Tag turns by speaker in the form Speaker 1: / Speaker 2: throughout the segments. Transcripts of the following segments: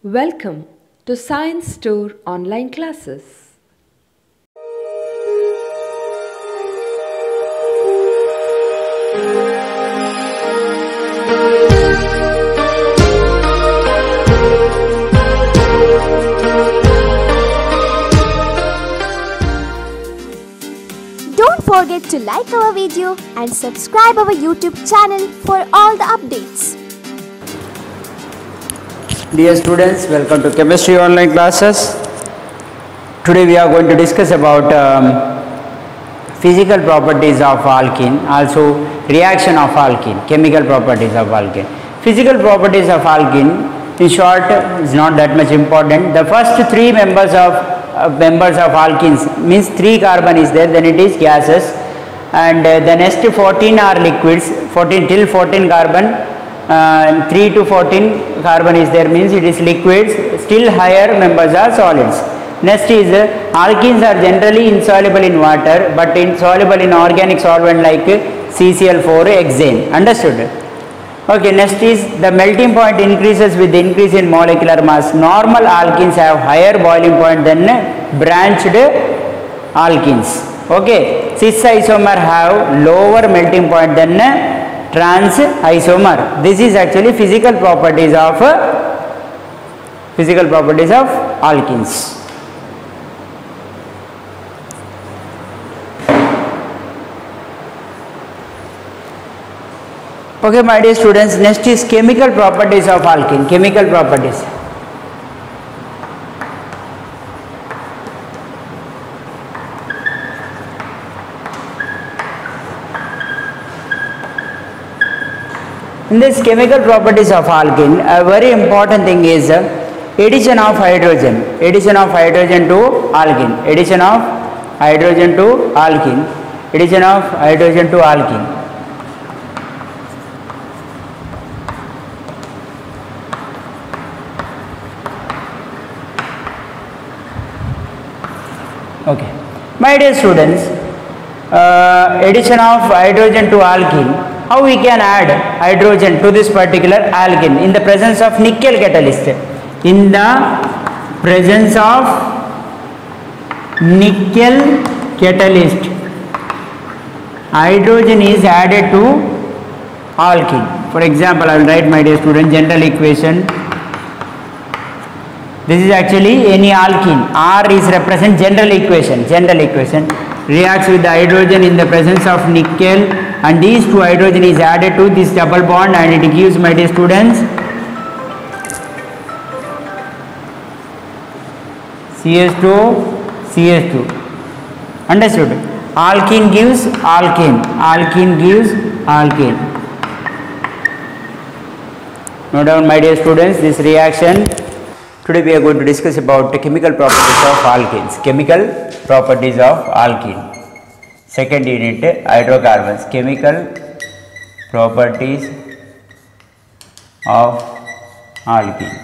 Speaker 1: Welcome to Science Store online classes.
Speaker 2: Don't forget to like our video and subscribe our YouTube channel for all the updates.
Speaker 3: Dear students, welcome to chemistry online classes. Today we are going to discuss about physical properties of alkene, also reaction of alkene, chemical properties of alkene. Physical properties of alkene, in short, is not that much important. The first three members of alkenes means 3 carbon is there, then it is gases, and the next 14 are liquids. 14 till 14 carbon. 3 to 14 carbon is there, means it is liquids. Still higher members are solids. Next is alkenes are generally insoluble in water but insoluble in organic solvent like CCl4 hexane. Understood? Okay, next is the melting point increases with the increase in molecular mass. Normal alkenes have higher boiling point than branched alkenes. Okay, cis isomer have lower melting point than trans isomer. This is actually physical properties of alkenes. Okay, my dear students, next is chemical properties of alkene. Chemical properties. In this chemical properties of alkene, a very important thing is addition of hydrogen. Addition of hydrogen to alkene. Addition of hydrogen to alkene. Addition of hydrogen to alkene. Okay, my dear students, addition of hydrogen to alkene. How we can add hydrogen to this particular alkene in the presence of nickel catalyst? In the presence of nickel catalyst, hydrogen is added to alkene. For example, I will write, my dear student, general equation. This is actually any alkene. R is represent general equation. General equation reacts with the hydrogen in the presence of nickel, and these two hydrogen is added to this double bond, and it gives, my dear students, CH2. Understood? Alkene gives alkane. Alkene gives alkane. Note down, my dear students, this reaction. Today we are going to discuss about the chemical properties of alkenes. Chemical properties of alkene. Second unit, hydrocarbons. Chemical properties of alkene.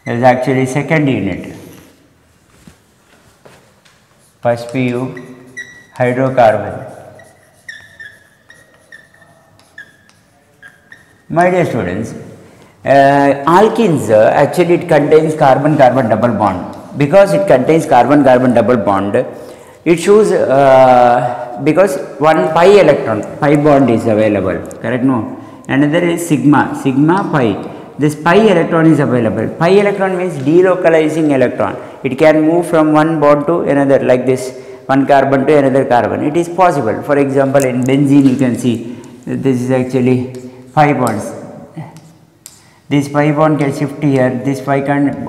Speaker 3: That is actually second unit. First PU, hydrocarbon. My dear students, alkenes actually it contains carbon-carbon double bond. Because it contains carbon-carbon double bond, it shows because one pi electron, pi bond is available, correct? No, another is sigma pi. This pi electron is available. Pi electron means delocalizing electron. It can move from one bond to another, like this, one carbon to another carbon. It is possible. For example, in benzene you can see this is actually pi bonds. This pi bond can shift here, this pi can,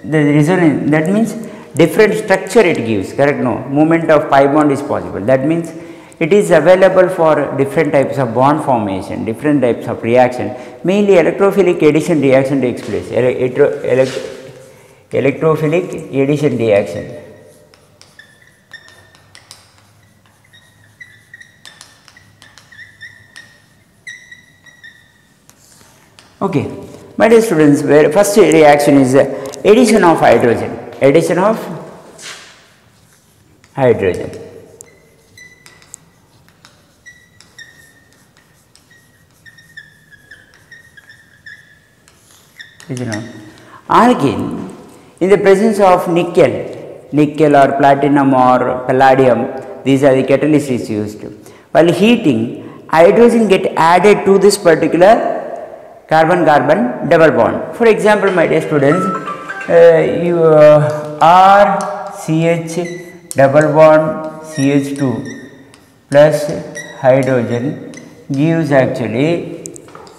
Speaker 3: the resonance, that means different structure it gives, correct? No, movement of pi bond is possible. That means it is available for different types of bond formation, different types of reaction. Mainly electrophilic addition reaction takes place. Electrophilic addition reaction. Okay, my dear students, first reaction is addition of hydrogen. Addition of hydrogen. Alkene, in the presence of nickel or platinum or palladium, these are the catalysts used. While heating, hydrogen get added to this particular carbon-carbon double bond. For example, my dear students, RCH double bond CH2 plus hydrogen gives actually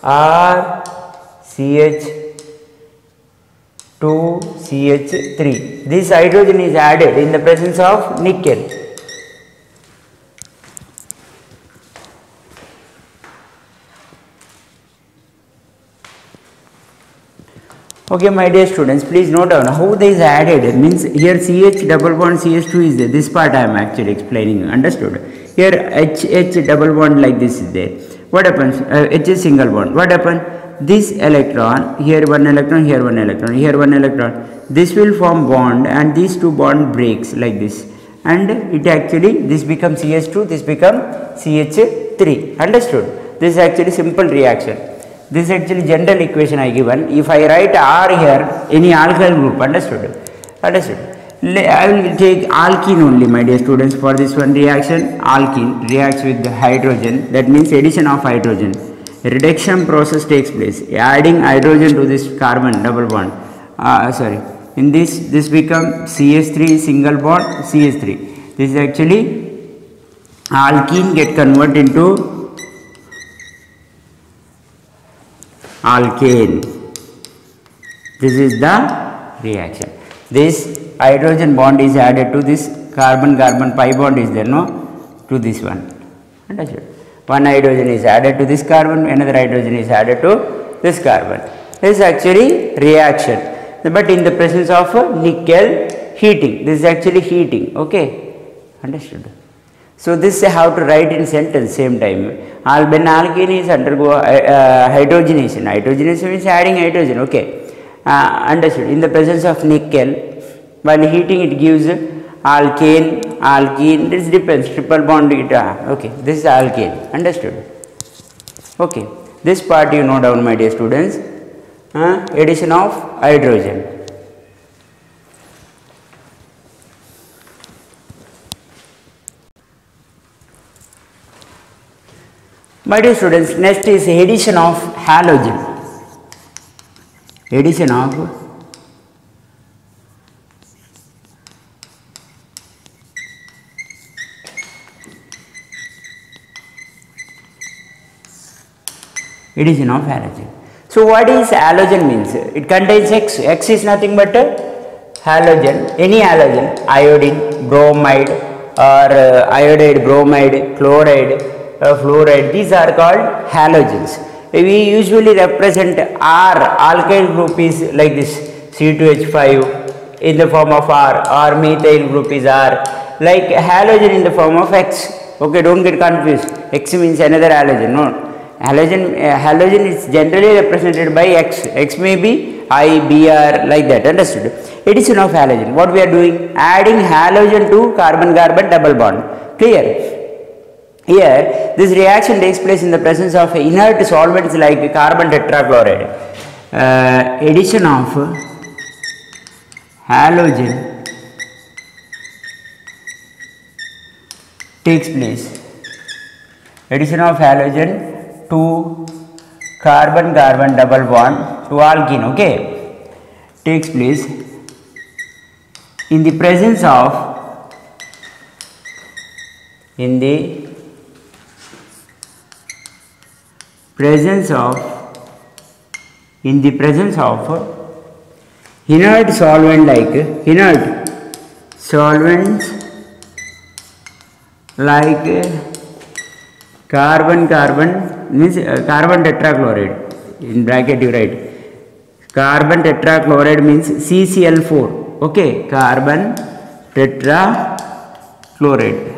Speaker 3: RCH2CH3. This hydrogen is added in the presence of nickel. Okay, my dear students, please note down how this is added. It means here CH double bond CH2 is there. This part I am actually explaining. Understood? Here H double bond like this is there. What happens? H is single bond. What happens? This electron, here one electron, here one electron, here one electron. This will form bond and these two bond breaks like this. And it actually, this becomes CH2, this becomes CH3. Understood? This is actually simple reaction. This is actually general equation I given. If I write R here, any alkyl group, understood? Understood. I will take alkene only, my dear students, for this one reaction. Alkene reacts with the hydrogen, that means addition of hydrogen. Reduction process takes place, adding hydrogen to this carbon double bond. In this becomes CH3 single bond CH3. This is actually alkene get converted into alkane. This is the reaction. This hydrogen bond is added to this carbon-carbon pi bond is there, no? To this one. Understood? One hydrogen is added to this carbon, another hydrogen is added to this carbon. This is actually reaction, but in the presence of nickel heating. This is actually heating. Okay? Understood? So this is how to write in sentence same time. When alkene is undergo hydrogenation. Hydrogenation means adding hydrogen. Okay? Understood? In the presence of nickel, while heating it gives alkane. This depends. Triple bond. Okay? This is alkane. Understood? Okay? This part you know down, my dear students. Addition of hydrogen. My dear students, next is addition of halogen. Addition of halogen. So what is halogen means? It contains X. X is nothing but halogen. Any halogen, iodine, bromide, or iodide, bromide, chloride, fluoride. These are called halogens. We usually represent R. Alkyl group is like this, C2H5 in the form of R, or methyl group is R. Like halogen in the form of X. Okay, don't get confused. X means another halogen. No. Halogen is generally represented by X. X may be I, Br, like that. Understood? Addition of halogen. What we are doing? Adding halogen to carbon-carbon double bond. Clear? Here, this reaction takes place in the presence of inert solvents like carbon tetrachloride. Addition of halogen takes place. Addition of halogen to carbon-carbon double bond to alkene, okay, takes place in the presence of inert solvent like carbon means carbon tetrachloride. In bracket you write carbon tetrachloride means CCl4. Okay, carbon tetrachloride.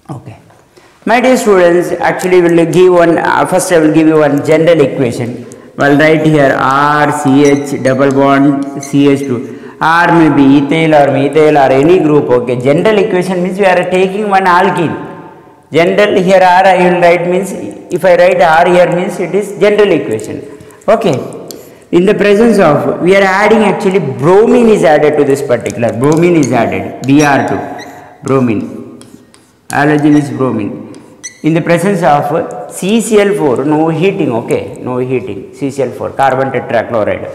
Speaker 3: Okay, my dear students, actually will give one. First, I will give you one general equation. Well, write here RCH double bond CH2. R may be ethyl or methyl or any group. Okay, general equation means we are taking one alkene. General, here R I will write means, if I write R here means it is general equation. Okay. In the presence of, we are adding actually bromine is added to this particular, bromine is added, Br2, bromine, halogen is bromine. In the presence of CCl4, no heating, okay, no heating, CCl4, carbon tetrachloride.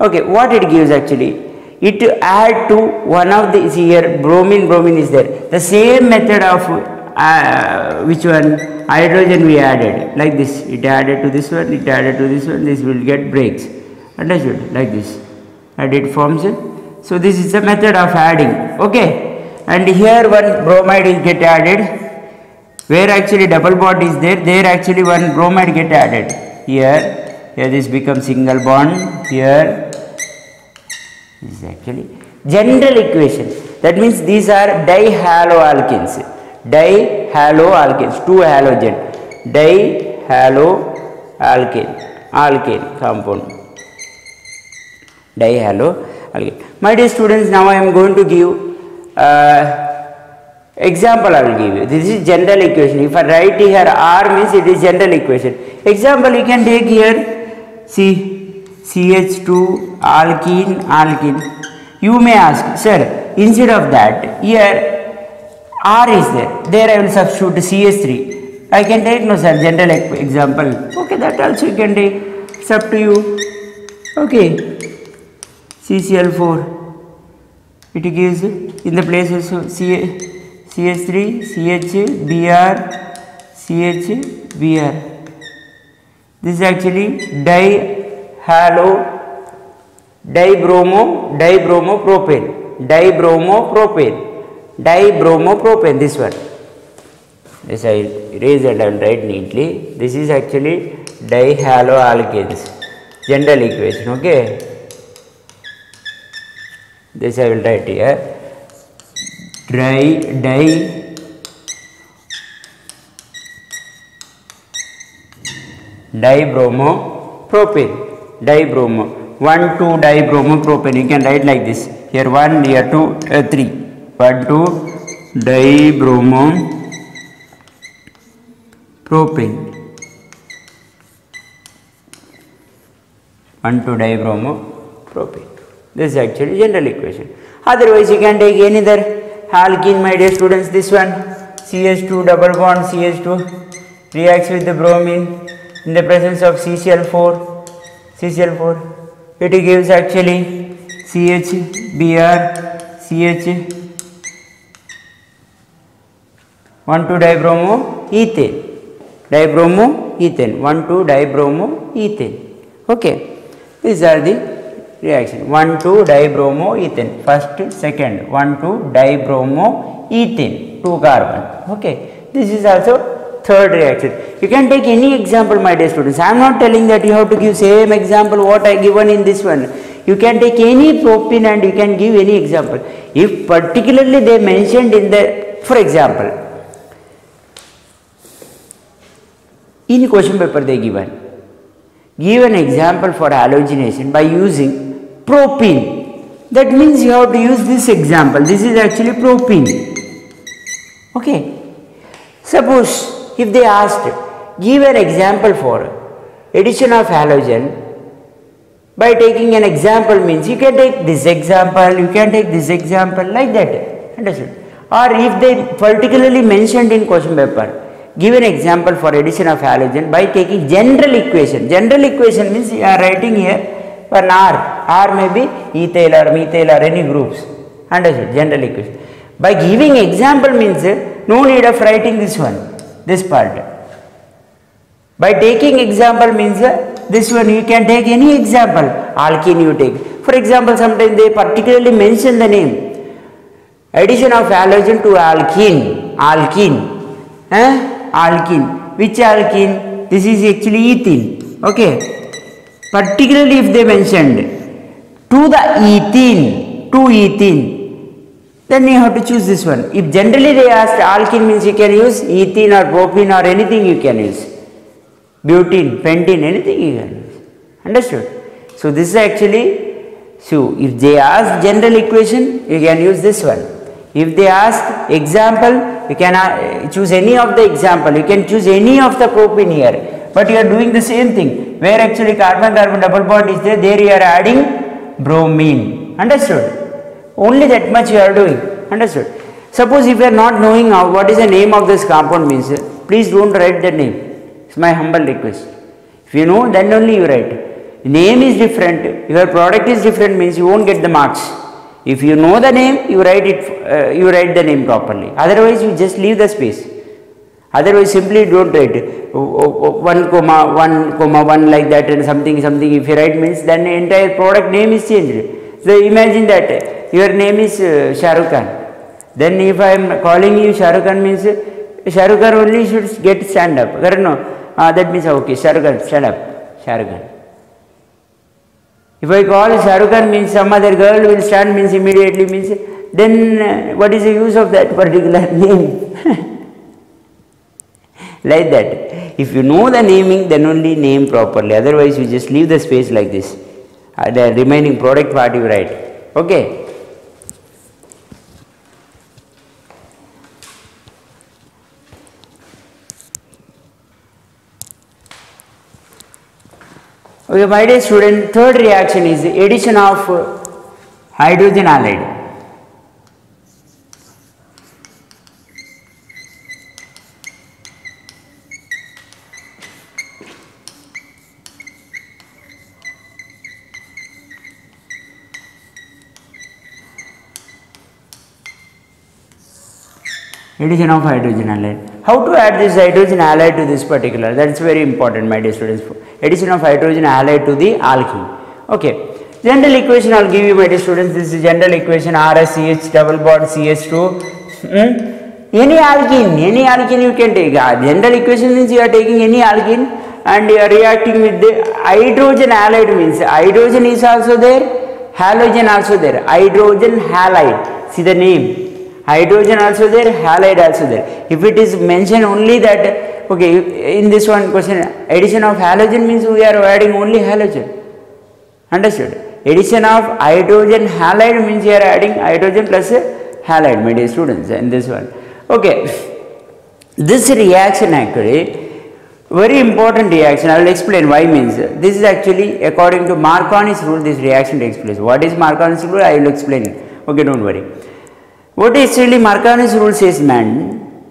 Speaker 3: Okay, what it gives actually? It add to one of the, see here bromine is there. The same method of which one? Hydrogen we added, like this. It added to this one, it added to this one, this will get breaks. Understood? Like this. And it forms. So this is the method of adding. Okay. And here one bromide will get added. Where actually double bond is there actually one bromide get added. Here this becomes single bond. Here this is actually general equation. That means these are dihaloalkenes. Dihaloalkenes, two halogen. Alkane compound. Dihaloalkane. My dear students, now I am going to give example I will give you. This is general equation. If I write here R means it is general equation. Example you can take here, see CH2 alkene. You may ask, sir, instead of that, here R is there I will substitute CH3. I can take, no sir, general example. Okay, that also you can take. It's up to you. Okay, CCl4. It gives in the place of CH3, CHBr. This is actually dibromopropane, this one. This I will erase and I will write neatly. This is actually dihaloalkanes, general equation, okay. This I will write here. Dibromopropane, 1,2-dibromopropane, you can write like this. Here 1, here 2, 3. 1,2-dibromopropane. 1,2-dibromopropane. This is actually general equation. Otherwise, you can take any other alkene, my dear students. This one, CH2 double bond, CH2 reacts with the bromine in the presence of CCl4. It gives actually CHBr, CH 1,2-dibromoethane, 1,2-dibromoethane. Okay, these are the reaction. 1,2-dibromoethane, first, second, 1,2-dibromoethane, 2 carbon. Okay, this is also third reaction. You can take any example, my dear students. I am not telling that you have to give same example what I given in this one. You can take any propane and you can give any example. If particularly they mentioned in the, for example, in question paper they give an example for halogenation by using propene. That means you have to use this example. This is actually propene. Okay. Suppose if they asked, give an example for addition of halogen by taking an example, means you can take this example, you can take this example, like that. Understood? Or if they particularly mentioned in question paper, give an example for addition of halogen by taking general equation. General equation means you are writing here for an R may be ethyl or methyl or any groups. Understood? General equation. By giving example means no need of writing this one. This part. By taking example means this one you can take any example, alkene you take. For example, sometimes they particularly mention the name. Addition of halogen to alkene. Alkene. Which alkene? This is actually ethene. Okay. Particularly if they mentioned to the ethene, then you have to choose this one. If generally they asked alkene means you can use ethene or propene or anything you can use. Butene, pentene, anything you can use. Understood? So this is actually, so if they ask general equation, you can use this one. If they ask example, you can choose any of the example. You can choose any of the propene here. But you are doing the same thing. Where actually carbon-carbon double bond is there, there you are adding bromine. Understood? Only that much you are doing. Understood? Suppose if you are not knowing what is the name of this compound means, please don't write the name. It's my humble request. If you know, then only you write. Name is different, your product is different means you won't get the marks. If you know the name, you write it. You write the name properly. Otherwise, you just leave the space. Otherwise, simply don't write 1 comma 1 comma 1 like that and something something. If you write means then the entire product name is changed. So imagine that your name is Shah Rukh Khan. Then if I am calling you Shah Rukh Khan means Shah Rukh Khan only should get stand up. Correct? No, that means okay. Shah Rukh Khan, stand up. Shah Rukh Khan. If I call Shah Rukh Khan means some other girl will stand means immediately means then what is the use of that particular name? Like that. If you know the naming, then only name properly. Otherwise, you just leave the space like this. The remaining product part you write. Okay. Okay, my dear student, third reaction is addition of hydrogen halide. Addition of hydrogen halide. How to add this hydrogen halide to this particular? That is very important, my dear students. Addition of hydrogen halide to the alkene. Okay. General equation I will give you, my dear students. This is general equation RSCH double bond CH2. Any alkene you can take. General equation means you are taking any alkene and you are reacting with the hydrogen halide means hydrogen is also there, halogen also there. Hydrogen halide. See the name. Hydrogen also there, halide also there. If it is mentioned only that, okay, in this one question, addition of halogen means we are adding only halogen. Understood? Addition of hydrogen halide means you are adding hydrogen plus halide, my dear students, in this one. Okay. This reaction actually, very important reaction. I will explain why means. This is actually according to Marconi's rule, this reaction takes place. What is Marconi's rule? I will explain it. Okay, don't worry. What actually Marconi's rule says, man,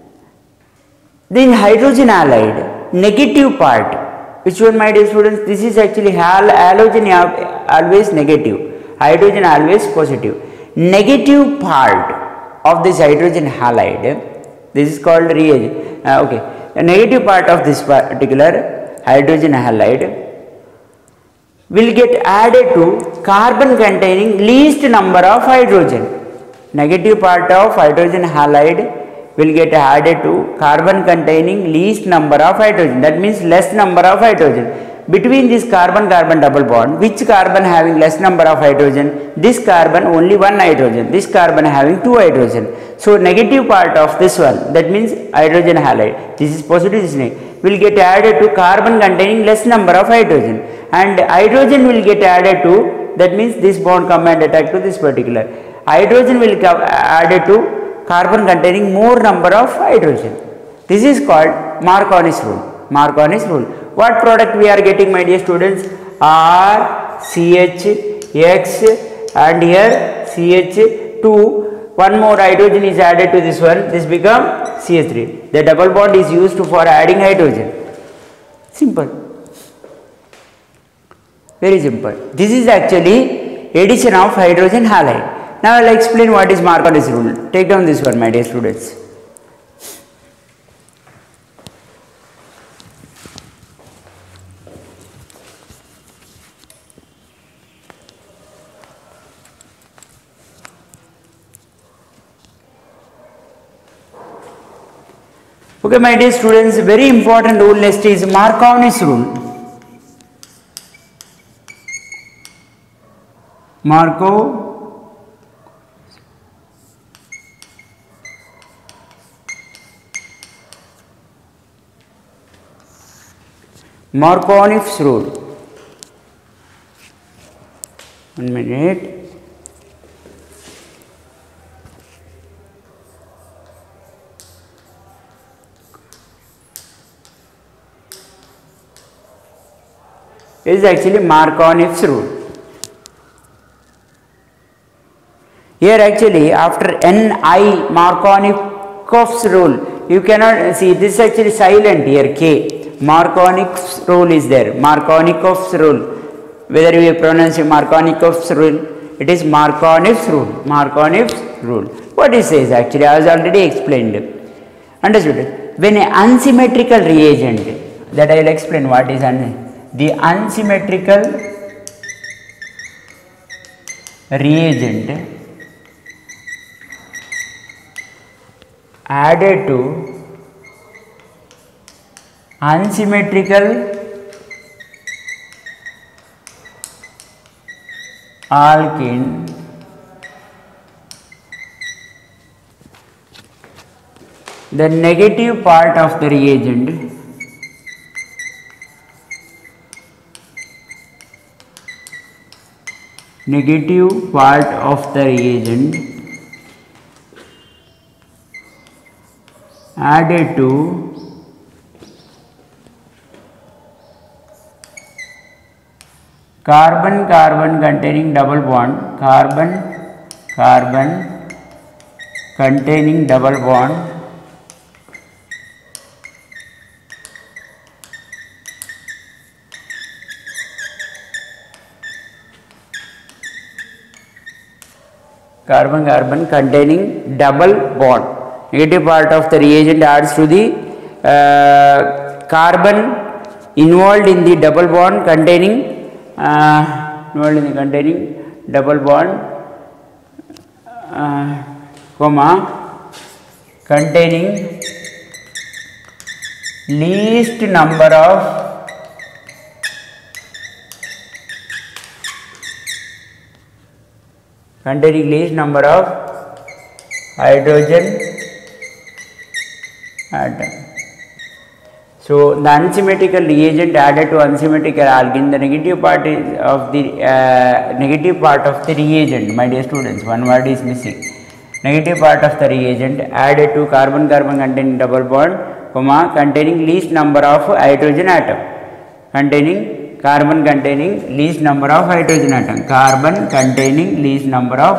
Speaker 3: the hydrogen halide, negative part, which one, my dear students, this is actually halogen always negative, hydrogen always positive. Negative part of this hydrogen halide, this is called reagent, okay, the negative part of this particular hydrogen halide will get added to carbon containing least number of hydrogen. Negative part of hydrogen halide will get added to carbon containing least number of hydrogen. That means less number of hydrogen. Between this carbon-carbon double bond, which carbon having less number of hydrogen? This carbon only one hydrogen. This carbon having two hydrogen. So negative part of this one, that means hydrogen halide. This is positive, this is negative. Will get added to carbon containing less number of hydrogen. And hydrogen will get added to, that means this bond come and attack to this particular. Hydrogen will come added to carbon containing more number of hydrogen. This is called Marconi's rule. Marconi's rule. What product we are getting, my dear students? R, CH, X and here CH2. One more hydrogen is added to this one. This become CH3. The double bond is used for adding hydrogen. Simple. Very simple. This is actually addition of hydrogen halide. Now I will explain what is Marconi's rule. Take down this one, my dear students. Okay, my dear students, very important rule next is Marconi's rule. Marconi's rule. 1 minute. is actually Markovnich's rule. Here actually after Ni Markovnich's rule, you cannot see this is actually silent here K. Markovnich's rule is there. Markovnich's rule. Whether we pronounce Markovnich's rule, it is Markovnich's rule. Markovnich's rule. What it says actually, I was already explained. Understood? When an unsymmetrical reagent, that I will explain what is the unsymmetrical reagent added to unsymmetrical alkene the negative part of the reagent added to carbon-carbon containing double bond, carbon-carbon containing double bond containing double bond. Negative part of the reagent adds to the carbon involved in the double bond containing double bond containing least number of hydrogen atom. So the unsymmetrical reagent added to unsymmetrical alkene, the negative part is of the negative part of the reagent, my dear students, one word is missing. Negative part of the reagent added to carbon-carbon containing double bond, containing least number of hydrogen atom, containing carbon containing least number of hydrogen atom, carbon containing least number of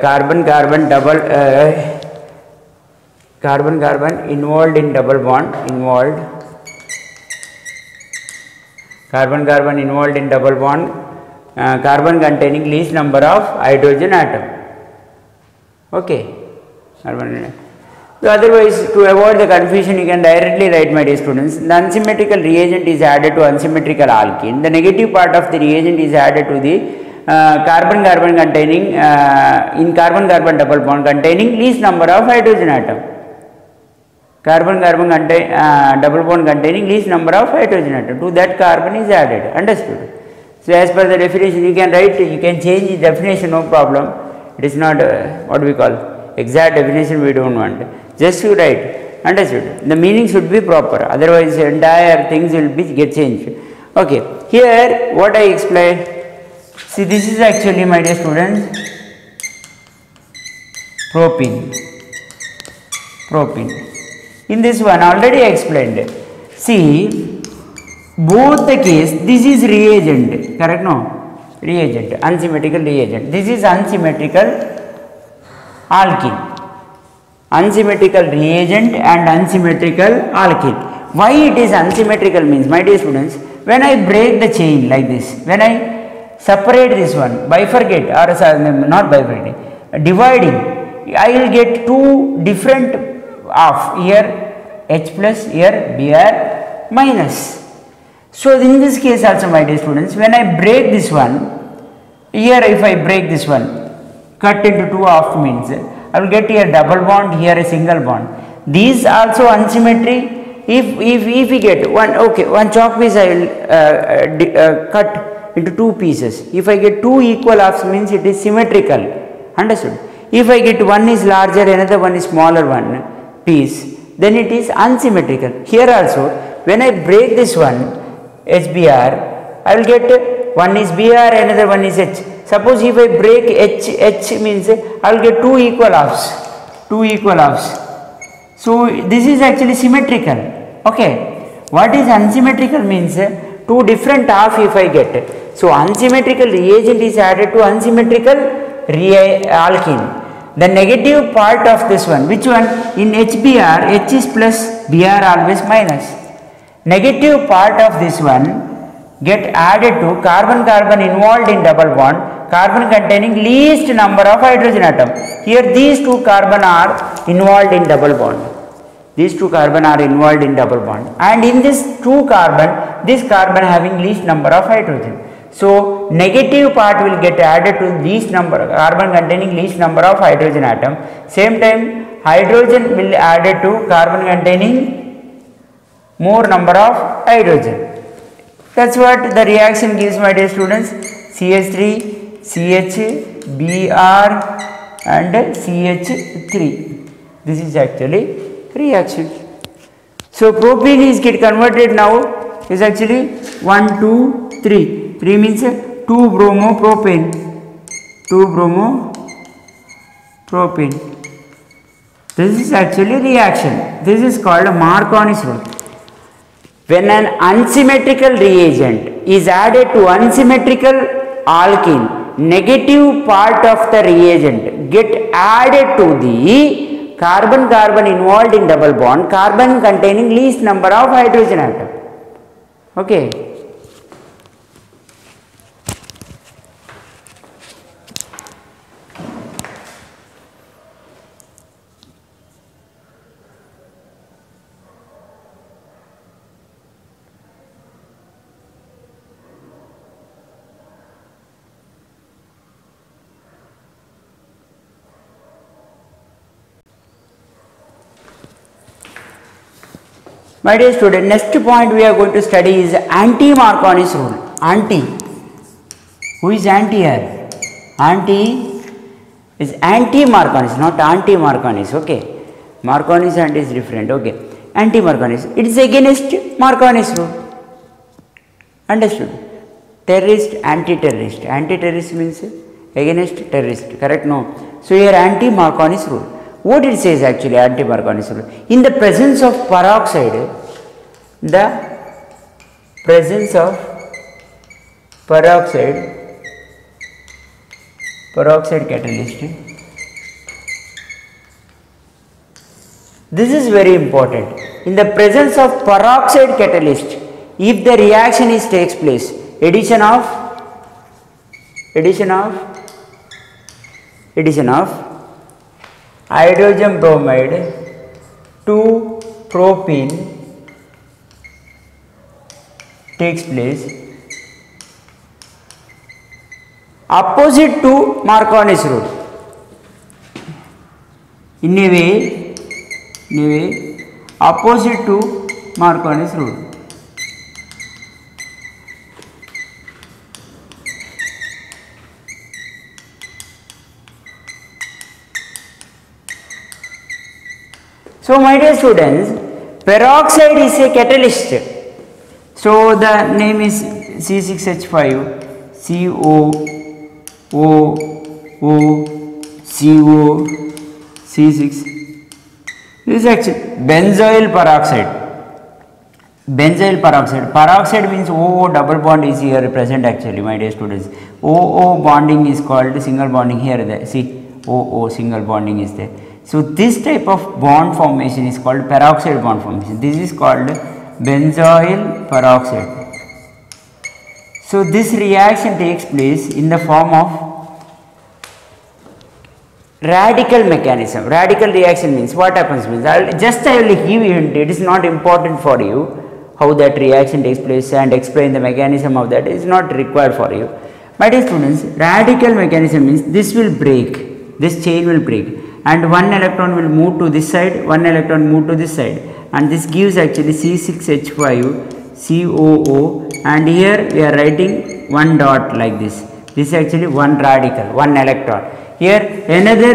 Speaker 3: carbon-carbon involved in double bond, carbon-carbon involved in double bond, carbon containing least number of hydrogen atom. Okay. So otherwise, to avoid the confusion, you can directly write, my dear students, the unsymmetrical reagent is added to unsymmetrical alkene. The negative part of the reagent is added to the carbon-carbon containing in carbon-carbon double bond containing least number of hydrogen atom. Carbon-carbon double bond containing least number of hydrogen atom. To that carbon is added. Understood? So as per the definition, you can write, you can change the definition, no problem. It is not what we call exact definition, we don't want. Just you write. Understood? The meaning should be proper. Otherwise, entire things will get changed. Okay. Here, what I explained. See, this is actually, my dear students, propene. In this one, already explained. See, both the case, this is reagent, correct? No? Reagent, unsymmetrical reagent. This is unsymmetrical alkene. Unsymmetrical reagent and unsymmetrical alkene. Why it is unsymmetrical means, my dear students, when I break the chain like this, when I separate this one, bifurcate or not bifurcate, dividing, I will get two different half, here H plus, here Br minus. So in this case also, my dear students, when I break this one, here if I break this one, cut into two half means, I will get here double bond, here a single bond. These also unsymmetry. If we get one, okay, one chalk piece I will cut into two pieces. If I get two equal halves means it is symmetrical. Understood? If I get one is larger, another one is smaller one piece, then it is unsymmetrical. Here also, when I break this one, HBr, I will get one is Br, another one is H. Suppose if I break H means I will get two equal halves. So this is actually symmetrical. Okay. What is unsymmetrical means two different half if I get. So unsymmetrical reagent is added to unsymmetrical alkene. The negative part of this one, which one? In HBr, H is plus, Br always minus. Negative part of this one get added to carbon-carbon involved in double bond, carbon containing least number of hydrogen atom. Here these two carbon are involved in double bond. These two carbon are involved in double bond, and in this two carbon, this carbon having least number of hydrogen. So negative part will get added to least number carbon containing least number of hydrogen atom. Same time hydrogen will added to carbon containing more number of hydrogen. That's what the reaction gives, my dear students. CH3, CH, Br and CH3. This is actually reaction. So propene is get converted now is actually 1, 2, 3. 3 means 2 bromopropane. 2 bromopropane. This is actually reaction. This is called Marconi's rule. When an unsymmetrical reagent is added to unsymmetrical alkene, negative part of the reagent get added to the carbon-carbon involved in double bond, carbon containing least number of hydrogen atom. Okay. My dear student, next point we are going to study is anti-Marconi's rule. Anti. Who is anti here? Anti is anti-Marconi's, not anti-Marconi's. Okay. Marconi's and is different. Okay. Anti-Marconi's. It is against Marconi's rule. Understood? Terrorist, anti-terrorist. Anti-terrorist means against terrorist. Correct? No. So here anti-Marconi's rule. What it says actually anti-Marconi's rule? In the presence of peroxide, peroxide catalyst. This is very important. In the presence of peroxide catalyst, if the reaction is takes place, addition of hydrogen bromide to propene takes place opposite to Marconi's rule. In a way opposite to Marconi's rule. So my dear students, peroxide is a catalyst. So the name is C6H5, COOO, C6. This is actually benzoyl peroxide. Benzoyl peroxide. Peroxide means OO double bond is here present actually, my dear students. OO bonding is called single bonding here. See, OO single bonding is there. So this type of bond formation is called peroxide bond formation. This is called benzoyl peroxide. So this reaction takes place in the form of radical mechanism. Radical reaction means what happens means I will give you hint. It is not important for you how that reaction takes place and explain the mechanism of that. It is not required for you. My dear students, radical mechanism means this will break. This chain will break. And one electron will move to this side, one electron move to this side, and this gives actually C6H5, COO, and here we are writing one dot like this. This is actually one radical, one electron. Here another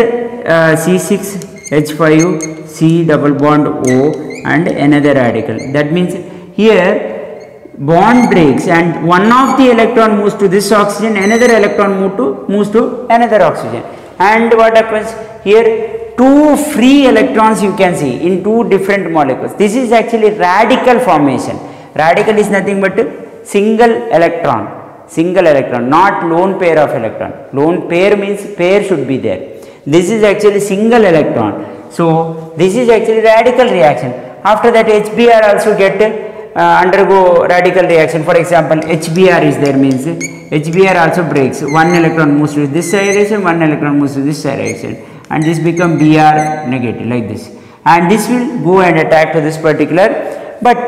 Speaker 3: C6H5, C double bond O, and another radical. That means here bond breaks and one of the electron moves to this oxygen, another electron moves to another oxygen. And what happens? Here two free electrons you can see in two different molecules. This is actually radical formation. Radical is nothing but single electron, not lone pair of electron. Lone pair means pair should be there. This is actually single electron. So this is actually radical reaction. After that HBr also get undergo radical reaction. For example, HBr is there means HBr also breaks. One electron moves to this direction, one electron moves to this direction, and this become Br negative like this. And this will go and attack to this particular. But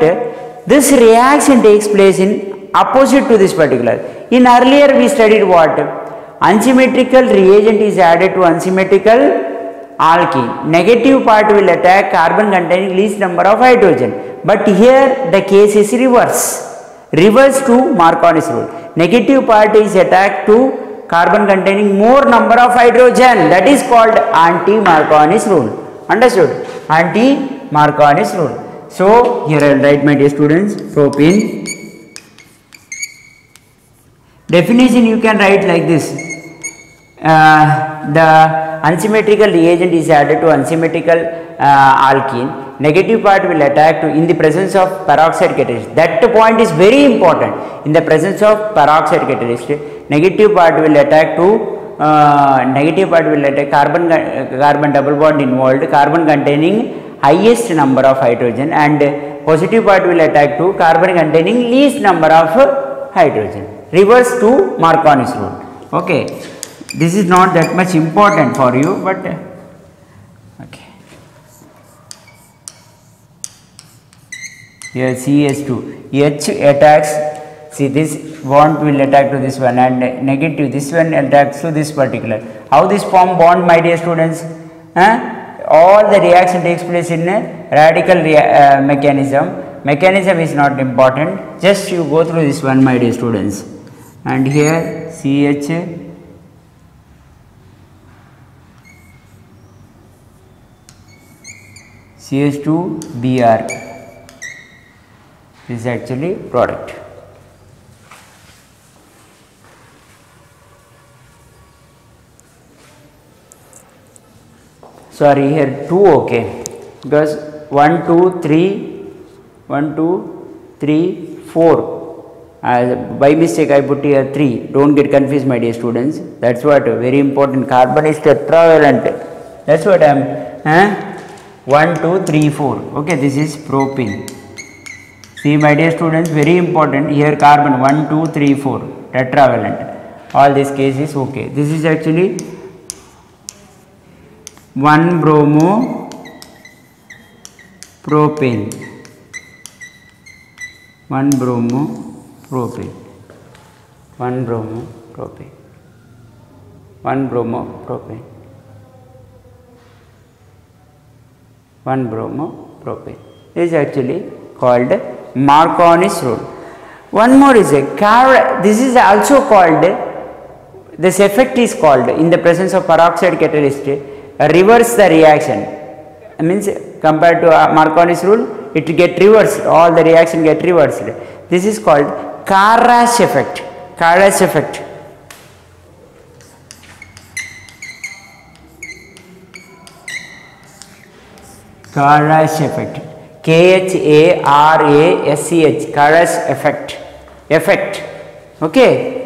Speaker 3: this reaction takes place in opposite to this particular. In earlier we studied what? Unsymmetrical reagent is added to unsymmetrical alkene. Negative part will attack carbon containing least number of hydrogen. But here the case is reverse. Reverse to Marconi's rule. Negative part is attacked to carbon containing more number of hydrogen. That is called anti-Marconi's rule. Understood? Anti-Marconi's rule. So here I will write, my dear students, propene. Definition you can write like this. The unsymmetrical reagent is added to unsymmetrical alkene. Negative part will attack to in the presence of peroxide catalyst. That point is very important. In the presence of peroxide catalyst, negative part will attack to carbon double bond involved, carbon containing highest number of hydrogen, and positive part will attack to carbon containing least number of hydrogen. Reverse to Marconi's rule. Okay, this is not that much important for you, but okay. Here CH2, H attacks. See, this bond will attack to this one, and negative this one attacks to this particular. How this form bond, my dear students? All the reaction takes place in a radical mechanism. Mechanism is not important. Just you go through this one, my dear students. And here CH2Br is actually product. Sorry, here 2, okay, because 1, 2, 3, 4. By mistake I put here 3. Don't get confused, my dear students. That's what very important. Carbon is tetravalent. That's what I am. 1, 2, 3, 4. Okay, this is propene. See, my dear students, very important. Here carbon 1, 2, 3, 4. Tetravalent. All these cases okay. This is actually 1 bromo propane. 1 bromo propane. 1 bromo propane. 1 bromo propane. 1 bromo propane. This is actually called Marconi's rule. One more is this is also called, this effect is called, in the presence of peroxide catalyst, reverse the reaction. Means compared to Marconi's rule, it get reversed, all the reaction get reversed. This is called Karash effect. Karash effect. Karash effect. K-H-A-R-A-S-C-H. Karash effect. Effect. Okay.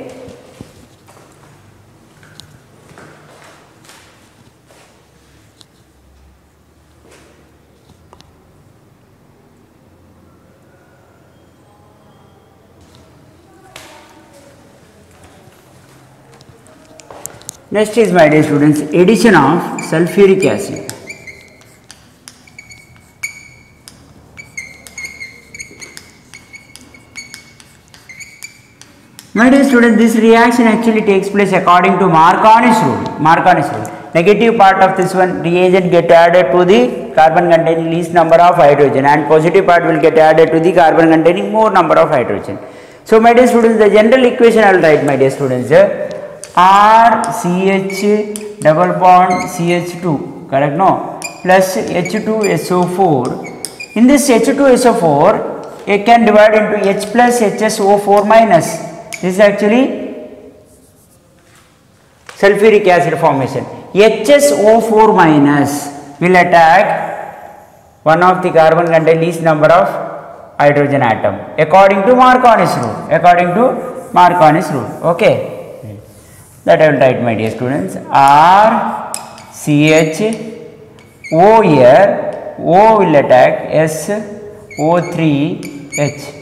Speaker 3: Next is, my dear students, addition of sulfuric acid. My dear students, this reaction actually takes place according to Marconi's rule. Marconi's rule. Negative part of this one reagent get added to the carbon containing least number of hydrogen, and positive part will get added to the carbon containing more number of hydrogen. So, my dear students, the general equation I will write, my dear students. RCH double bond CH2, correct? No, plus H2SO4. In this H2SO4, it can divide into H plus HSO4 minus. This is actually sulfuric acid formation. HSO4 minus will attack one of the carbon containing least number of hydrogen atom according to Marconi's rule. According to Marconi's rule. Okay. That I will write, my dear students. R CH O here, O will attack S O3 H.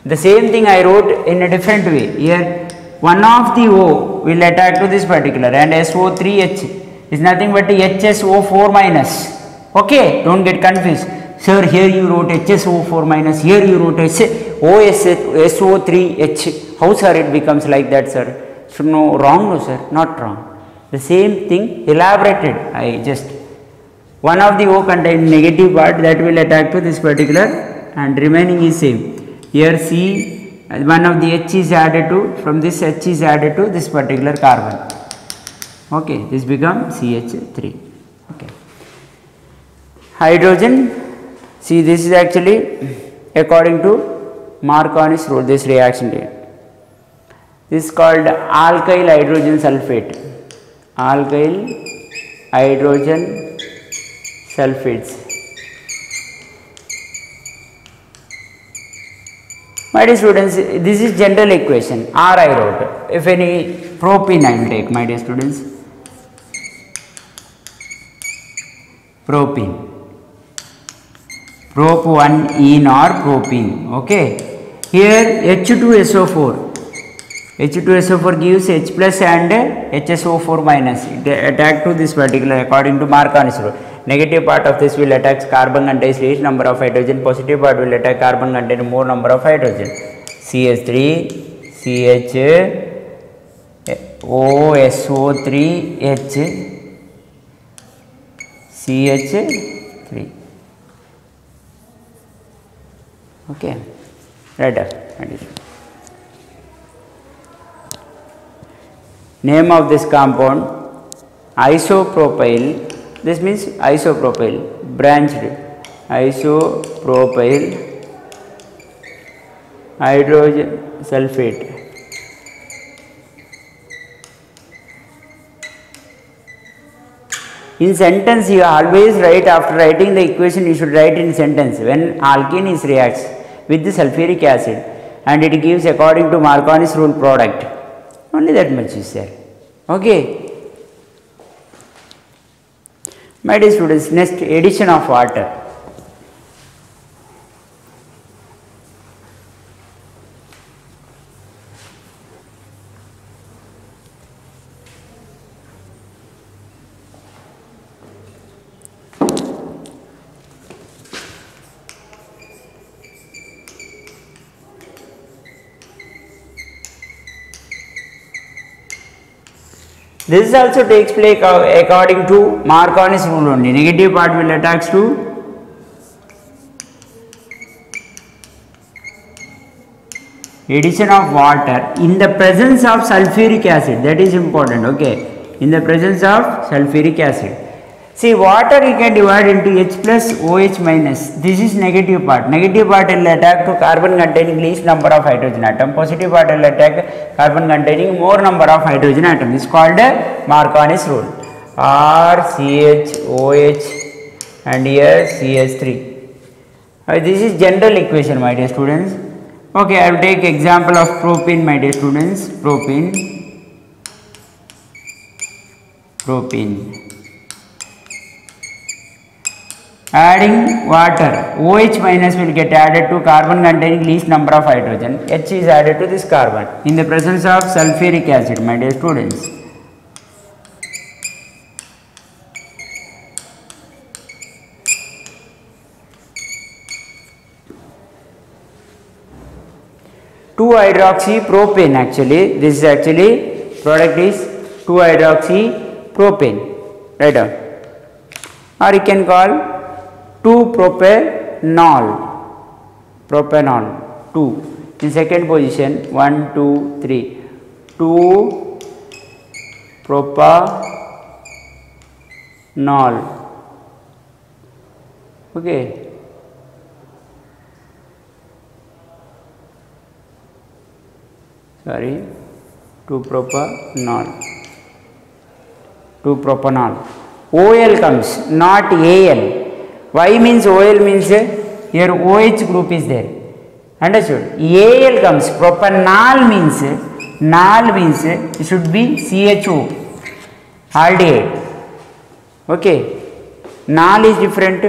Speaker 3: The same thing I wrote in a different way. Here one of the O will attack to this particular, and SO3H is nothing but HSO4 minus. Okay, don't get confused. Sir, here you wrote HSO4 minus, here you wrote SO3H. How, sir, it becomes like that, sir? So, no, wrong, no, sir, not wrong. The same thing elaborated. I just, one of the O contain negative part that will attack to this particular, and remaining is same. Here C, one of the H is added to, from this H is added to this particular carbon. Okay, this becomes CH3. Okay. Hydrogen, see, this is actually according to Marconi's rule, this reaction here. This is called alkyl hydrogen sulfate. Alkyl hydrogen sulfates. My dear students, this is general equation. R I wrote. If any propene I will take, my dear students. Propene. Prop 1 ene or propene. Okay. Here H2SO4. H2SO4 gives H plus and HSO4 minus. It attack to this particular according to Marconi's rule. Negative part of this will attack carbon contains least number of hydrogen. Positive part will attack carbon containing more number of hydrogen. CH3, CH, OSO3H, CH3. Okay, right up. Name of this compound isopropyl. This means isopropyl, branched isopropyl hydrogen sulfate. In sentence, you always write, after writing the equation, you should write in sentence. When alkene is reacts with the sulfuric acid and it gives according to Marconi's rule product, only that much is there. Okay. My dear students, next, addition of water. This also takes place according to Marconi's rule only. Negative part will attach to addition of water in the presence of sulfuric acid. That is important. Okay, in the presence of sulfuric acid. See, water you can divide into H plus OH minus. This is negative part. Negative part will attack to carbon containing least number of hydrogen atom. Positive part will attack carbon containing more number of hydrogen atom. This is called Marconi's rule. R CH OH and here CH3. This is general equation, my dear students. Okay, I will take example of propane, my dear students. Propane. Adding water, OH minus will get added to carbon containing least number of hydrogen. H is added to this carbon in the presence of sulfuric acid, my dear students. Two hydroxy propane actually. This is actually product is 2-hydroxy propane. Right on. Or you can call 2-propanol. Propanol 2 in second position 1 2 3 2-propanol. Okay. Sorry, 2-propanol. 2-propanol. OL comes, not AL. Why means OL means here OH group is there. Understood? Al comes, propanol means it should be CHO, aldehyde. Okay, nal is different,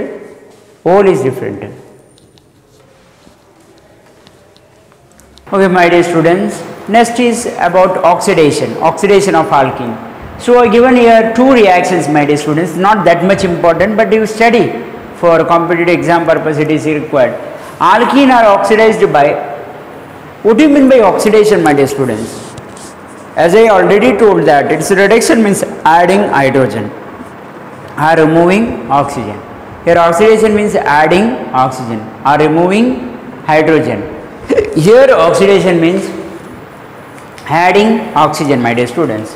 Speaker 3: ol is different. Okay, my dear students, next is about oxidation of alkene. So I given here two reactions, my dear students, not that much important, but you study for competitive exam purpose it is required. Alkene are oxidized by, what do you mean by oxidation, my dear students? As I already told that its reduction means adding hydrogen or removing oxygen. Here oxidation means adding oxygen or removing hydrogen. Here oxidation means adding oxygen, my dear students.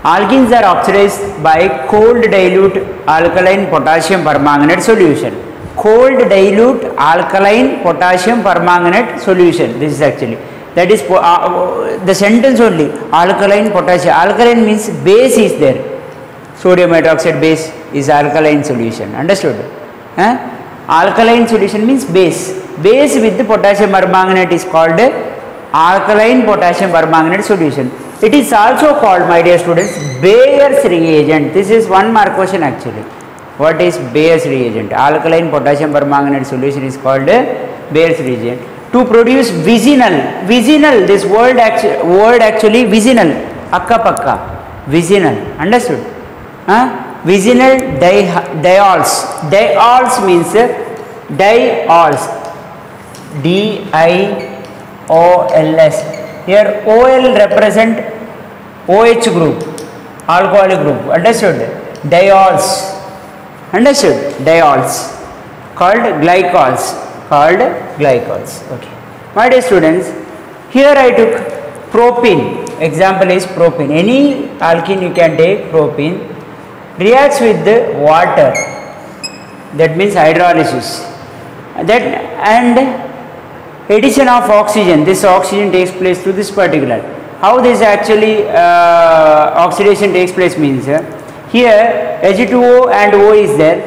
Speaker 3: Alkenes are oxidized by cold dilute alkaline potassium permanganate solution. Cold dilute alkaline potassium permanganate solution. This is actually, that is the sentence only, alkaline potassium. Alkaline means base is there. Sodium hydroxide base is alkaline solution. Understood? Alkaline solution means base. Base with the potassium permanganate is called alkaline potassium permanganate solution. It is also called, my dear students, Bayer's reagent. This is one mark question actually. What is Bayer's reagent? Alkaline potassium permanganate solution is called Bayer's reagent. To produce vicinal, this word actually vicinal, akka pakka, vicinal, understood? Vicinal diols. Diols means diols, DIOLS. Here OL represent OH group, alcoholic group, understood? Diols, understood? Diols, called glycols, okay. My dear students, here I took propene, example is propene. Any alkene you can take, propene, reacts with the water, that means hydrolysis, that and addition of oxygen. This oxygen takes place to this particular. How this actually oxidation takes place means here H2O and O is there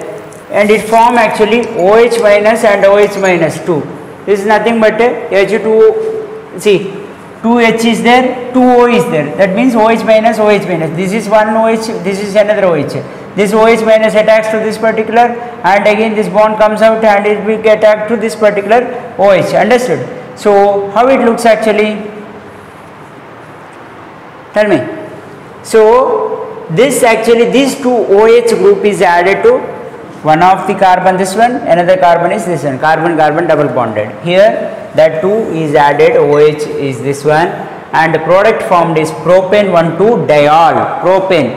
Speaker 3: and it form actually OH minus and OH minus 2. This is nothing but H2O, see 2H is there, 2O is there, that means OH minus, OH minus. This is one OH, this is another OH. This OH minus attacks to this particular and again this bond comes out and it will get attacked to this particular OH, understood? So how it looks actually? Tell me. So this actually, these two OH group is added to one of the carbon, this one, another carbon is this one, carbon double bonded. Here that 2 is added, OH is this one and the product formed is propane 1,2 diol, propane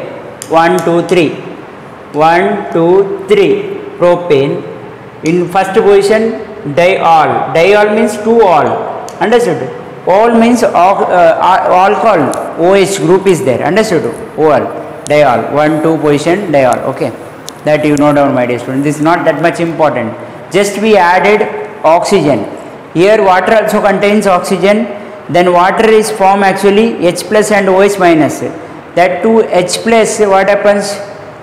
Speaker 3: 1, 2, 3, 1, 2, 3, propane. In first position diol, diol means 2 all, understood? All means alcohol, OH group is there, understood? OL, diol, 1, 2 position diol, okay. That you know down, my dear student. This is not that much important. Just we added oxygen. Here water also contains oxygen. Then water is formed actually H plus and OH minus. That to H plus, what happens?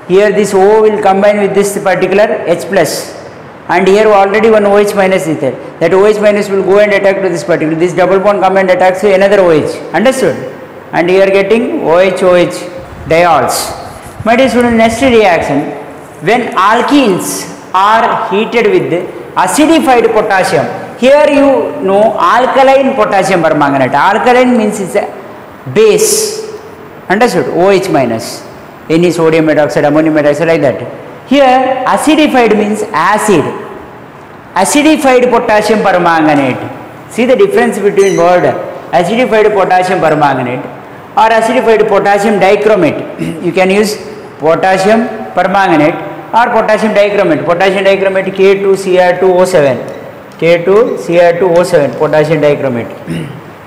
Speaker 3: Here this O will combine with this particular H plus. And here already one OH minus is there. That OH minus will go and attack to this particular. This double bond come and attacks to another OH. Understood? And here getting OH diols. My dear student, next reaction. When alkenes are heated with acidified potassium, here you know alkaline potassium permanganate. Alkaline means it's a base, understood? OH minus, any sodium hydroxide, ammonium hydroxide, like that. Here acidified means acid, acidified potassium permanganate. See the difference between word acidified potassium permanganate or acidified potassium dichromate. You can use potassium permanganate or potassium dichromate. Potassium dichromate K2Cr2O7, K2Cr2O7, potassium dichromate.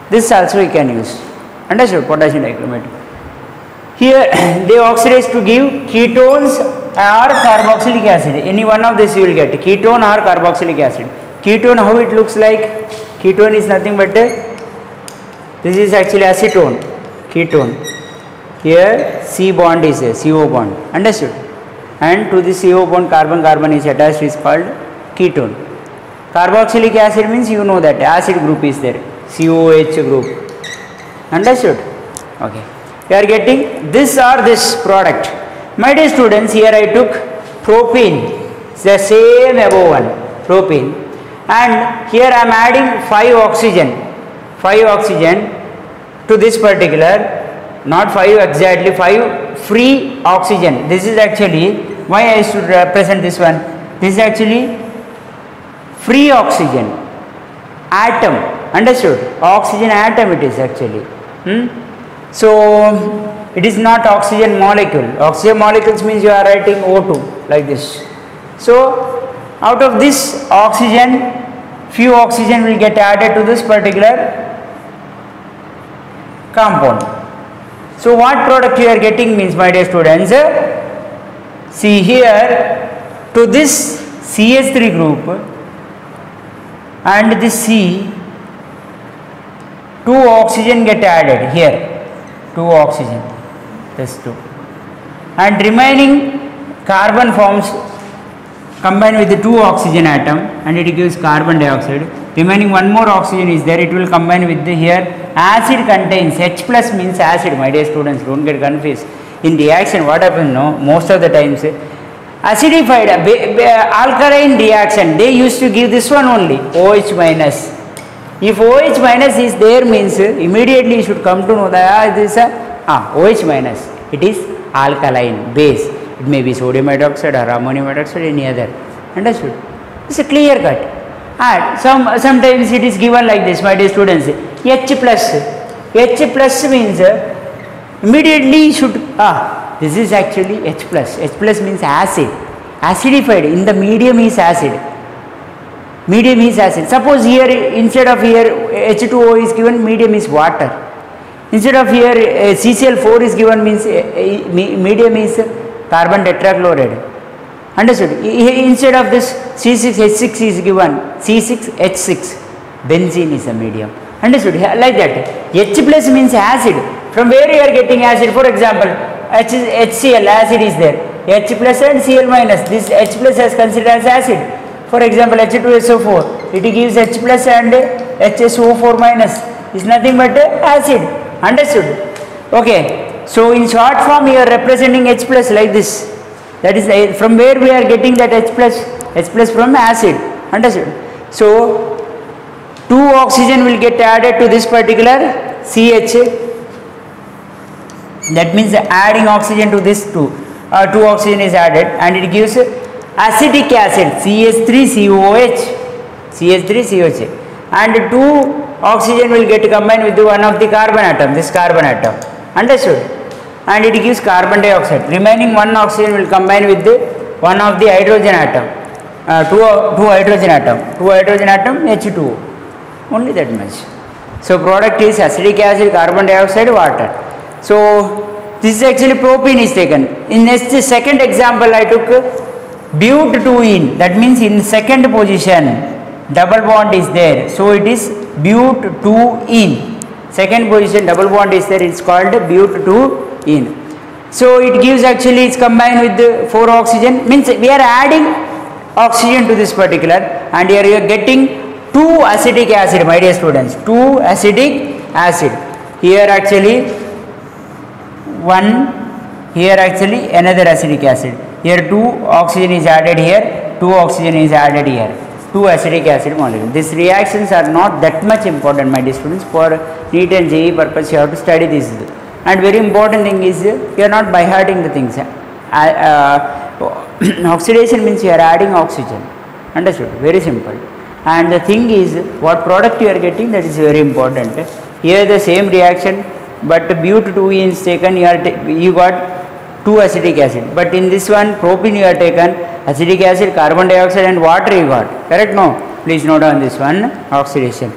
Speaker 3: This also you can use, understood? Potassium dichromate. Here they oxidize to give ketones or carboxylic acid. Any one of this you will get, ketone or carboxylic acid. Ketone, how it looks like? Ketone is nothing but this is actually acetone, ketone. Here C bond is a CO bond, understood? And to the CO bond carbon is attached, is called ketone. Carboxylic acid means you know that acid group is there, COH group. Understood? Okay. You are getting this or this product. My dear students, here I took propene, it's the same above one, propene, and here I am adding 5 oxygen to this particular, not 5 exactly, 5 free oxygen. This is actually, why I should represent this one, this is actually free oxygen atom. Understood? Oxygen atom it is actually. So it is not oxygen molecule. Oxygen molecules means you are writing O2 like this. So out of this oxygen, few oxygen will get added to this particular compound. So what product you are getting means, my dear students, see here, to this CH3 group and this C, 2 oxygen get added here, 2 oxygen, this 2, and remaining carbon forms combine with the 2 oxygen atom and it gives carbon dioxide. Remaining one more oxygen is there, it will combine with the here acid contains, H plus means acid, my dear students, don't get confused. In reaction what happens, no, most of the times acidified alkaline reaction, they used to give this one only, OH minus. If OH minus is there means immediately you should come to know that this OH minus, it is alkaline base. It may be sodium hydroxide or ammonium hydroxide, any other. Understood? It's a clear cut. And sometimes it is given like this, my dear students, H plus. H plus means immediately you should, this is actually H plus. H plus means acid, acidified, in the medium is acid. Medium is acid. Suppose here instead of here H2O is given, medium is water. Instead of here CCl4 is given means medium is carbon tetrachloride. Understood? Instead of this C6H6 is given C6H6. Benzene is a medium. Understood? Like that. H plus means acid. From where you are getting acid? For example, HCl acid is there. H plus and Cl minus. This H plus is considered as acid. For example, H2SO4, it gives H plus and HSO4 minus, is nothing but acid. Understood? Okay. So in short form you are representing H plus like this. That is from where we are getting that H plus from acid. Understood? So 2 oxygen will get added to this particular CH. That means adding oxygen to this 2 oxygen is added and it gives acetic acid CH3COH, and 2 oxygen will get combined with one of the carbon atom, this carbon atom. Understood? And it gives carbon dioxide. Remaining 1 oxygen will combine with one of the hydrogen atom, 2 hydrogen atom H2O, only that much. So product is acetic acid, carbon dioxide, water. So this is actually propene is taken. In next second example I took bute-2-ene, that means in second position double bond is there, so it is bute-2-ene. Second position double bond is there, it's called bute-2-ene. So it gives actually, it's combined with the 4 oxygen, means we are adding oxygen to this particular, and here you are getting 2 acetic acid, my dear students, 2 acetic acid. Here actually one, here actually another acetic acid. Here 2 oxygen is added here, 2 oxygen is added here, 2 acetic acid molecules. These reactions are not that much important, my dear students. For NEET and JEE purpose you have to study this. And very important thing is you are not by hearting the things. Oxidation means you are adding oxygen. Understood? Very simple. And the thing is what product you are getting, that is very important. Here the same reaction, but bute-2-ene is taken, you got 2 acetic acid, but in this one propene you have taken acetic acid, carbon dioxide and water you got. Correct? No? Please note down this one, oxidation.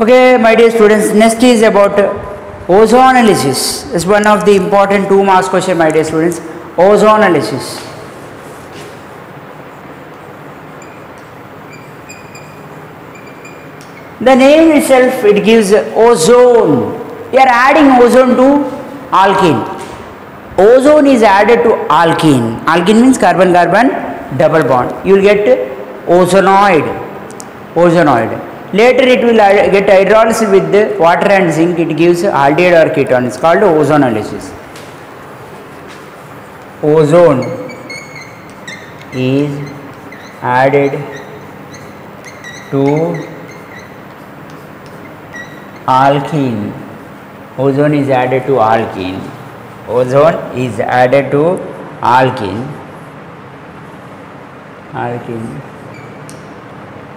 Speaker 3: Okay, my dear students, next is about ozonolysis. Is one of the important 2 marks question, my dear students. Ozonolysis. The name itself, it gives ozone. We are adding ozone to alkene. Ozone is added to alkene. Alkene means carbon-carbon double bond. You will get ozonoid. Ozonoid. Later it will get hydrolysis with the water and zinc. It gives aldehyde or ketone. It's called ozonolysis. Ozone is added to alkene. Ozone is added to alkene. Ozone is added to alkene. Alkene.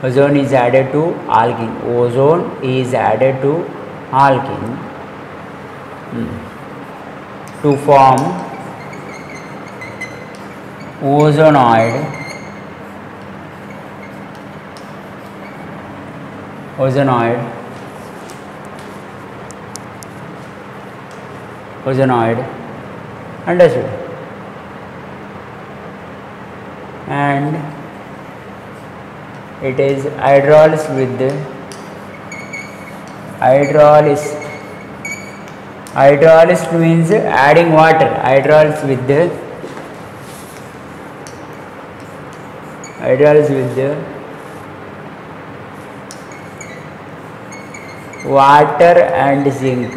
Speaker 3: Ozone is added to alkene. Ozone is added to alkene to form ozonoid. Ozonoid. Ozonoid. Understood? And it is hydrolysis with the hydrolysis. Hydrolysis means adding water. Hydrolysis with the water and zinc.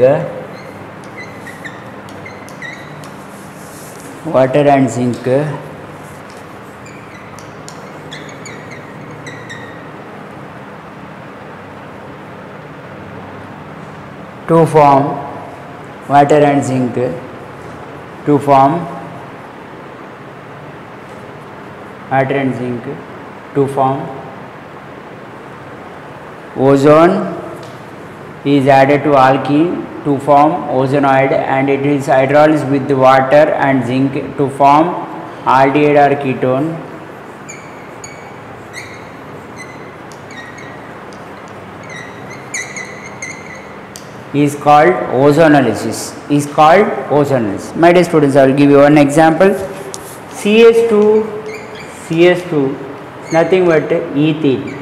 Speaker 3: Water and zinc to form water and zinc to form water and zinc to form ozone is added to alkene to form ozonoid, and it is hydrolyzed with the water and zinc to form aldehyde or ketone. Is called ozonolysis. Is called ozonolysis. My dear students, I will give you one example. CH2 nothing but ethene.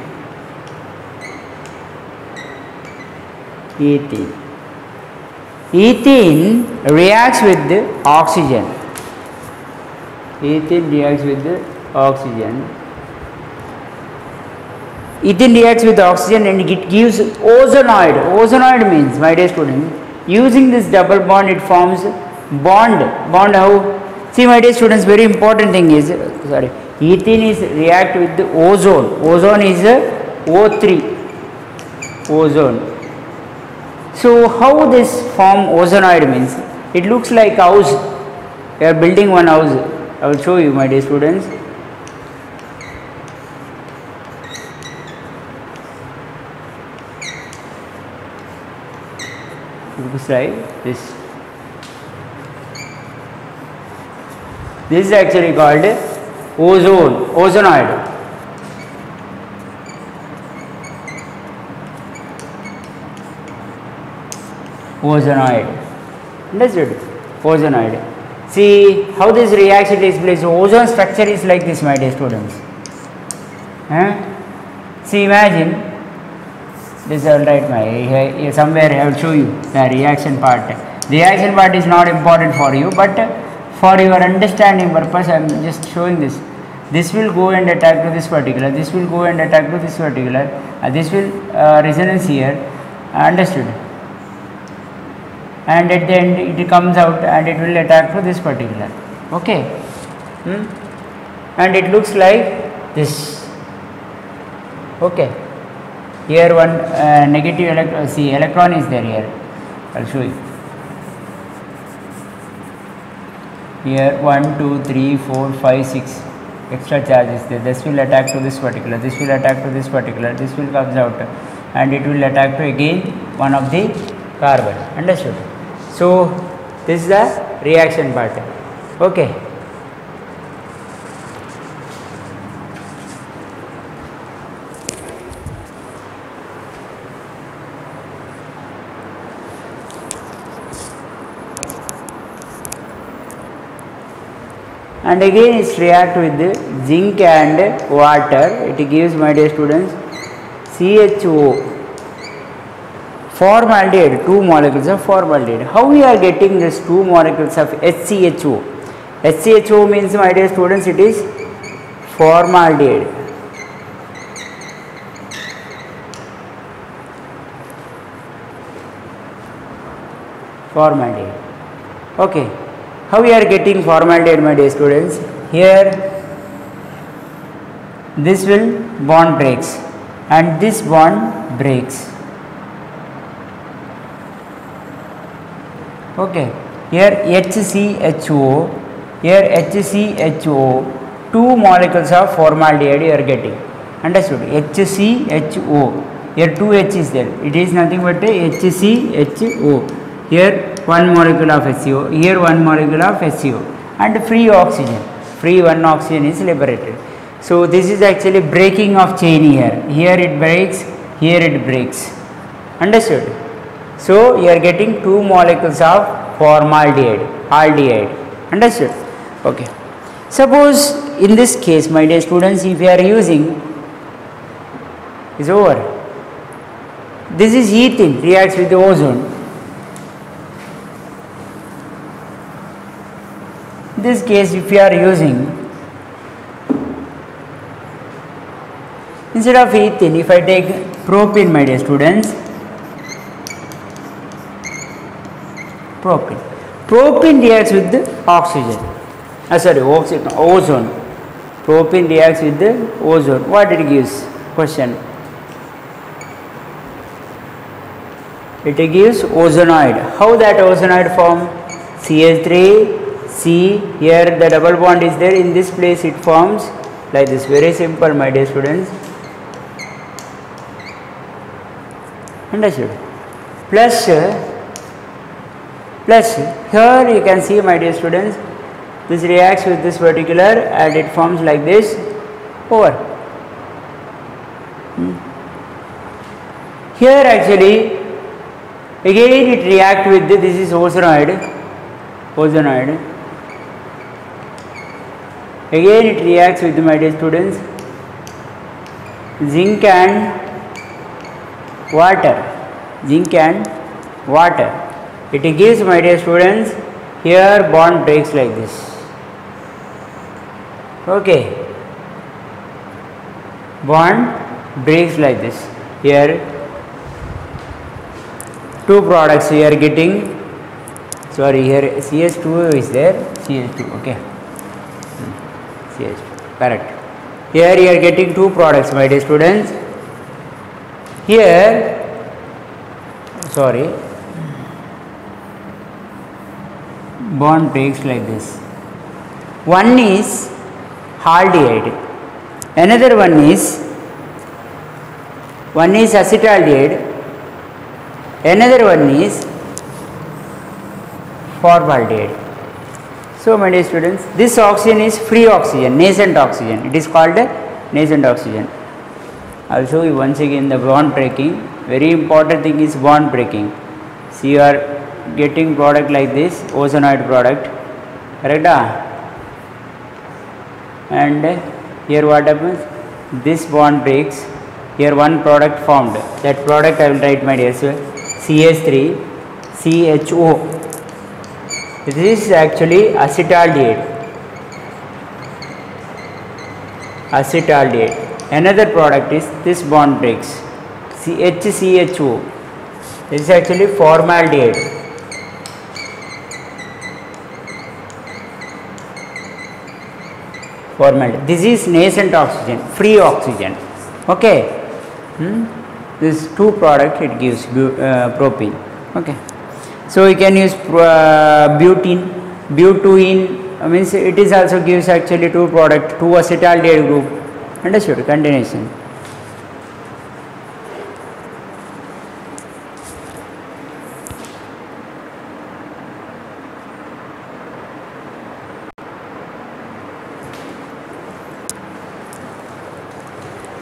Speaker 3: Ethene reacts with the oxygen. Ethene reacts with the oxygen. Ethene reacts with oxygen and it gives ozonoid. Ozonoid means, my dear student, using this double bond it forms bond. Bond how? See, my dear students, very important thing is, ethene is react with the ozone. Ozone is O3. Ozone. So how this form ozonoid means? It looks like house. We are building one house. I will show you, my dear students. Looks like this. This is actually called ozonoid. Ozonoid. Understood? Ozonoid. See how this reaction takes place. Ozone structure is like this, my dear students. See, imagine. This I will write my somewhere I will show you the reaction part. Reaction part is not important for you, but for your understanding purpose I am just showing this. This will go and attack to this particular. This will go and attack to this particular. This will resonance here. Understood? And at the end it comes out and it will attack to this particular. Okay. And it looks like this. Okay. Here one negative electron, see electron is there here, I will show you. Here 1, 2, 3, 4, 5, 6 extra charges there. This will attack to this particular, this will attack to this particular, this will comes out and it will attack to again one of the carbon. Understood? So this is the reaction part. Okay. And again it react with the zinc and water. It gives, my dear students, CHO. Formaldehyde, 2 molecules of formaldehyde. How we are getting this 2 molecules of HCHO? HCHO means, my dear students, it is formaldehyde. Formaldehyde. Okay. How we are getting formaldehyde, my dear students? Here, this will bond breaks and this bond breaks. Okay. Here HCHO, here HCHO, 2 molecules of formaldehyde you are getting. Understood? HCHO. Here 2H is there. It is nothing but a HCHO. Here 1 molecule of HCO. Here 1 molecule of HCO. And free oxygen. Free 1 oxygen is liberated. So this is actually breaking of chain here. Here it breaks. Here it breaks. Understood? So you are getting 2 molecules of formaldehyde, aldehyde. Understood? Okay. Suppose in this case, my dear students, if you are using, is over. This is ethene, reacts with the ozone. In this case, if you are using, instead of ethene, if I take propene, my dear students, propene reacts with the oxygen. Ozone. Propene reacts with the ozone. What it gives? Question. It gives ozonoid. How that ozonoid form? CH3, C, here the double bond is there. In this place it forms like this. Very simple, my dear students. Understood? Plus here you can see, my dear students, this reacts with this particular and it forms like this over. Here actually again it reacts with this is ozonoid. Again it reacts with, my dear students, zinc and water. It gives, my dear students, here bond breaks like this. Okay, bond breaks like this. Here 2 products we are getting. Sorry, here CH2 is there. CH2. Okay, CH2. Correct. Here you are getting 2 products, my dear students. Here, sorry, bond breaks like this. One is aldehyde, another one is acetaldehyde, another one is formaldehyde. So, my dear students, this oxygen is free oxygen, nascent oxygen. It is called nascent oxygen. I'll show you once again the bond breaking. Very important thing is bond breaking. See, you are getting product like this, ozonoid product, correct? And here what happens? This bond breaks. Here one product formed. That product I will write, my dear. So CH3, CHO. This is actually acetaldehyde. Another product is this bond breaks. HCHO. This is actually formaldehyde. This is nascent oxygen, free oxygen. Okay. This 2 product it gives propene. Okay. So you can use butene. Means it is also gives actually 2 product, 2 acetaldehyde group. Understood? Continuation.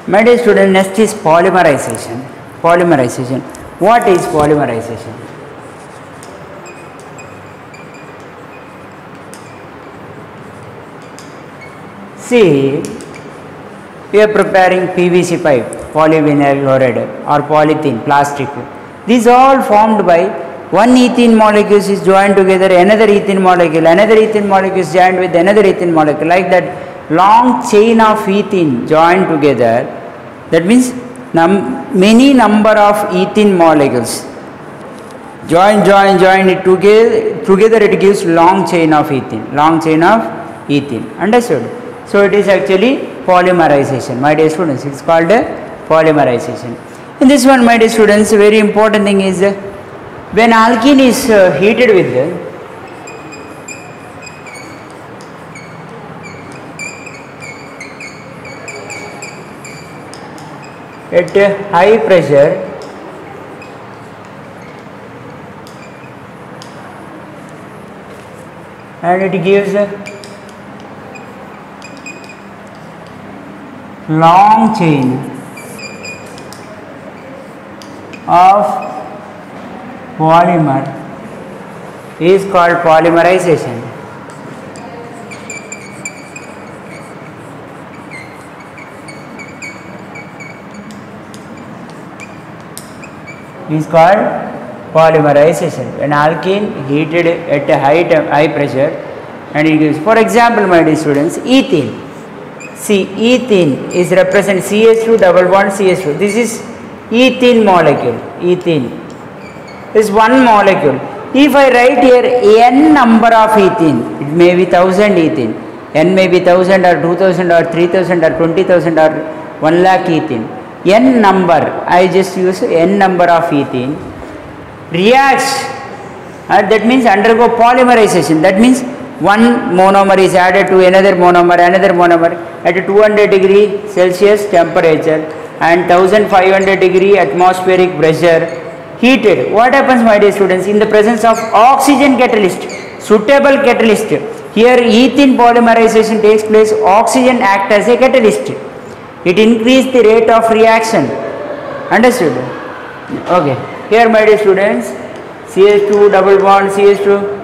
Speaker 3: My dear student, next is polymerization. What is polymerization? See, we are preparing PVC pipe, polyvinyl chloride or polythene, plastic. These all formed by one ethene molecule is joined together, another ethene molecule is joined with another ethene molecule, like that long chain of ethene joined together. That means many number of ethene molecules join it together it gives long chain of ethene, understood? So it is actually polymerization, my dear students. It's called polymerization. In this one, my dear students, very important thing is when alkene is heated with at high pressure, and it gives long chain of polymer is called polymerization. Is called polymerization. When alkene heated at a high pressure and it gives, for example, my dear students, ethene. See, ethene is represent CH2 double bond CH2. This is ethene molecule. Ethene is one molecule. If I write here n number of ethene, it may be 1000 ethene. N may be 1000 or 2000 or 3000 or 20,000 or 1 lakh ethene. N number, I just use n number of ethene, reacts, that means undergo polymerization. That means one monomer is added to another monomer at 200 degree Celsius temperature and 1500 degree atmospheric pressure, heated. What happens, my dear students, in the presence of oxygen catalyst, suitable catalyst? Here ethene polymerization takes place, oxygen acts as a catalyst. It increases the rate of reaction, understood? Okay, here my dear students, CH2 double bond CH2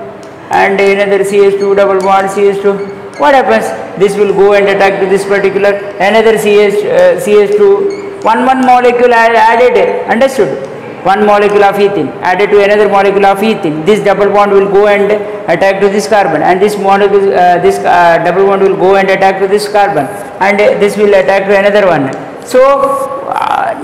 Speaker 3: and another CH2 double bond CH2. What happens? This will go and attack to this particular, another CH2, one molecule added, understood? One molecule of ethene added to another molecule of ethene. This double bond will go and attack to this carbon, and this molecule, double bond will go and attack to this carbon, and this will attack to another one. So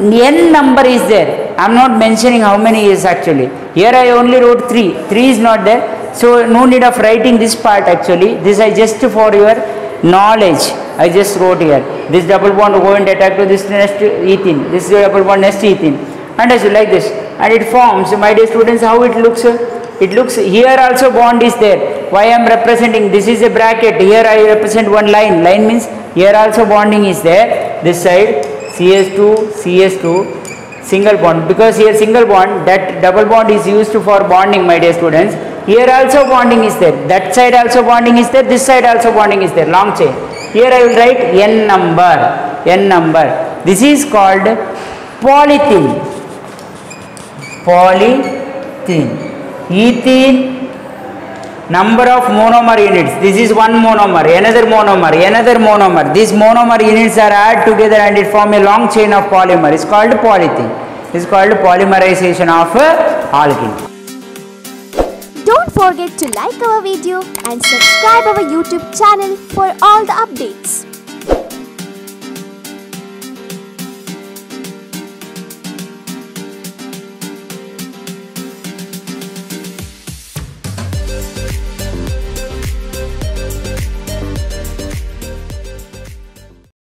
Speaker 3: n number is there. I am not mentioning how many is actually. Here I only wrote 3. 3 is not there. So no need of writing this part actually. This I just for your knowledge I just wrote here. This double bond will go and attack to this next ethene. This double bond next ethene. Understood, like this, and it forms, my dear students, how it looks? It looks, here also bond is there. Why I am representing? This is a bracket. Here I represent one line. Line means here also bonding is there. This side CH2 single bond, because here single bond, that double bond is used for bonding, my dear students. Here also bonding is there. That side also bonding is there. This side also bonding is there. Long chain. Here I will write n number. N number. This is called polythene. Polythene. Ethene, number of monomer units. This is one monomer, another monomer. These monomer units are added together and it form a long chain of polymer. It's called polythene. It's called polymerization of alkene.
Speaker 2: Don't forget to like our video and subscribe our YouTube channel for all the updates.